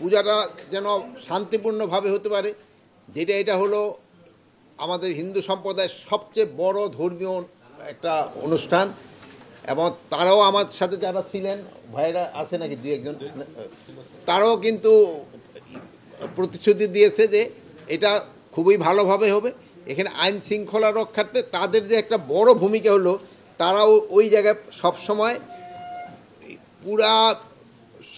পূজাটা যেন শান্তিপূর্ণভাবে হতে পারে, এটা হলো আমাদের হিন্দু সম্প্রদায়ের সবচেয়ে বড় ধর্মীয় একটা অনুষ্ঠান। এবং তারাও আমার সাথে যারা ছিলেন, ভাইরা আছে নাকি দু একজন, তারাও কিন্তু প্রতিশ্রুতি দিয়েছে যে এটা খুবই ভালোভাবে হবে। এখানে আইন শৃঙ্খলা রক্ষার্থে তাদের যে একটা বড় ভূমিকা হলো, তারাও ওই জায়গায় সবসময় পুরা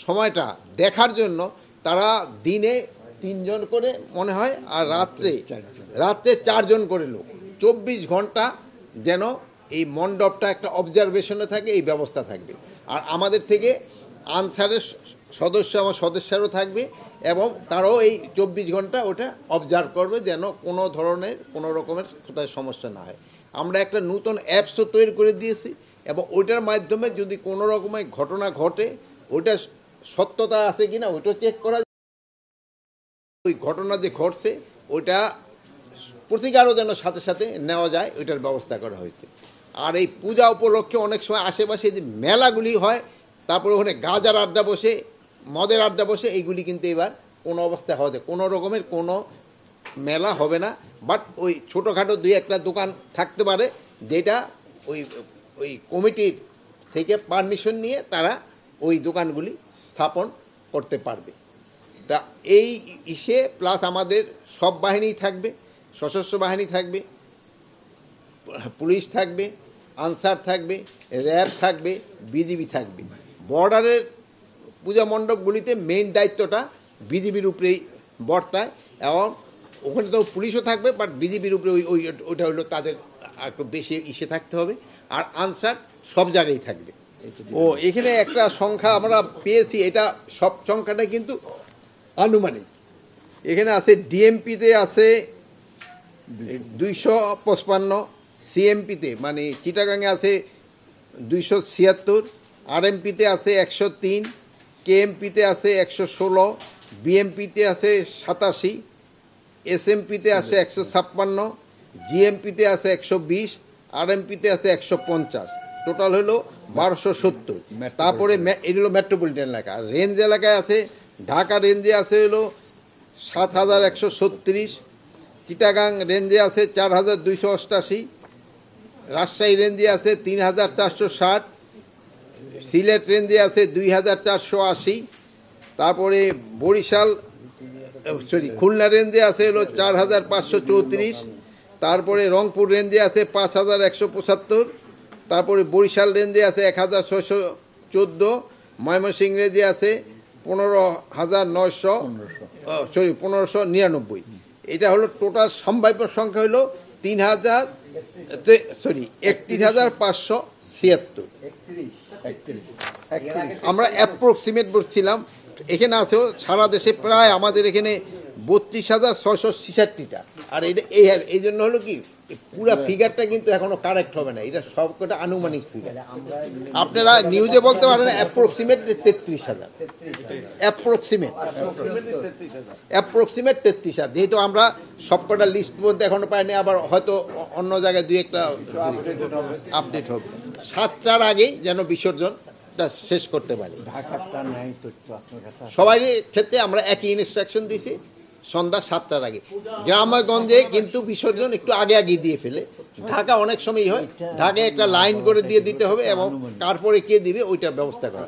সময়টা দেখার জন্য তারা দিনে 3 জন করে মনে হয়, আর রাত্রে 4 জন করে লোক 24 ঘন্টা যেন এই মণ্ডপটা একটা অবজারভেশনে থাকে, এই ব্যবস্থা থাকবে। আর আমাদের থেকে আনসারের আমার সদস্যরাও থাকবে এবং তারাও এই 24 ঘন্টা ওটা অবজার্ভ করবে যেন কোনো রকমের কোথায় সমস্যা না হয়। আমরা একটা নতুন অ্যাপসও তৈরি করে দিয়েছি এবং ওইটার মাধ্যমে যদি কোনো রকমের ঘটনা ঘটে, ওইটা সত্যতা আছে কিনা ওইটাও চেক করা, ওই ঘটনা যে ঘটছে ওইটা প্রতিকারও যেন সাথে সাথে নেওয়া যায়, ওইটার ব্যবস্থা করা হয়েছে। আর এই পূজা উপলক্ষে অনেক সময় আশেপাশে যে মেলাগুলি হয়, তারপরে ওখানে গাজার আড্ডা বসে, মদের আড্ডা বসে, এইগুলি কিন্তু এবার কোনো অবস্থায় হবে, কোনো রকমের কোনো মেলা হবে না। বাট ওই ছোটোখাটো 2-1টা দোকান থাকতে পারে, যেটা ওই কমিটির থেকে পারমিশন নিয়ে তারা ওই দোকানগুলি স্থাপন করতে পারবে। তা এই প্লাস আমাদের সব বাহিনী থাকবে, সশস্ত্র বাহিনী থাকবে, পুলিশ থাকবে, আনসার থাকবে, র্যাব থাকবে, বিজিবি থাকবে। বর্ডারের পূজা মণ্ডপগুলিতে মেইন দায়িত্বটা বিজিবির উপরেই বর্তায় এবং ওখানে তো পুলিশও থাকবে, বাট বিজিবির উপরে ওইটা হলো তাদের একটু বেশি থাকতে হবে। আর আনসার সব জায়গায় থাকবে। এখানে একটা সংখ্যা আমরা পেয়েছি, এটা সব সংখ্যাটা কিন্তু আনুমানিক। এখানে আছে ডিএমপিতে আছে 255, সিএমপিতে মানে চিটাগাংয়ে আছে 276, আরএমপিতে আছে 103, কেএমপিতে আছে 116, বিএমপিতে আছে 87, এসএমপিতে আছে 156, জিএমপিতে আছে 120, আরএমপিতে আছে 150, টোটাল হলো 1270। তারপরে এটা হলো মেট্রোপলিটন এলাকা। রেঞ্জ এলাকায় আছে, ঢাকা রেঞ্জে আছে হলো 7136, চিটাগাং রেঞ্জে আছে 4288, রাজশাহী রেঞ্জে আছে 3460, সিলেট রেঞ্জে আছে 2480, তারপরে খুলনা রেঞ্জে আছে হলো 4534, তারপরে রংপুর রেঞ্জে আছে 5175, তারপরে বরিশাল রেঞ্জে আছে 1614, ময়মনসিংহ রেঞ্জে আছে 1599। এটা হলো টোটাল সম্ভাব্য সংখ্যা হলো 31,576। আমরা অ্যাপ্রক্সিমেট বলছিলাম। এখানে আছে সারা দেশে প্রায় আমাদের এখানে 32,666টা। আর এই জন্য হলো কি পুরা ফিগারটা কিন্তু এখনো কারেক্ট হবে না, এটা সবকটা আনুমানিক ফিগার। আপনারা নিউজে বলতে পারেন অ্যাপ্রক্সিমেট 33,000, অ্যাপ্রক্সিমেট 33,000। যেহেতু আমরা সবকটা লিস্ট বলতে এখনো পাইনি, আবার হয়তো অন্য জায়গায় 2-1টা আপডেট হবে। 7টার আগেই যেন বিসর্জনটা শেষ করতে পারি। সবাই ক্ষেত্রে আমরা একই ইনস্ট্রাকশন দিয়েছি, সন্ধ্যা 7টার আগে। গ্রামগঞ্জে কিন্তু বিসর্জন একটু আগে দিয়ে ফেলে। ঢাকা অনেক সময়ই হয়, ঢাকায় একটা লাইন করে দিতে হবে এবং তারপরে কে দিবে ওইটার ব্যবস্থা করা।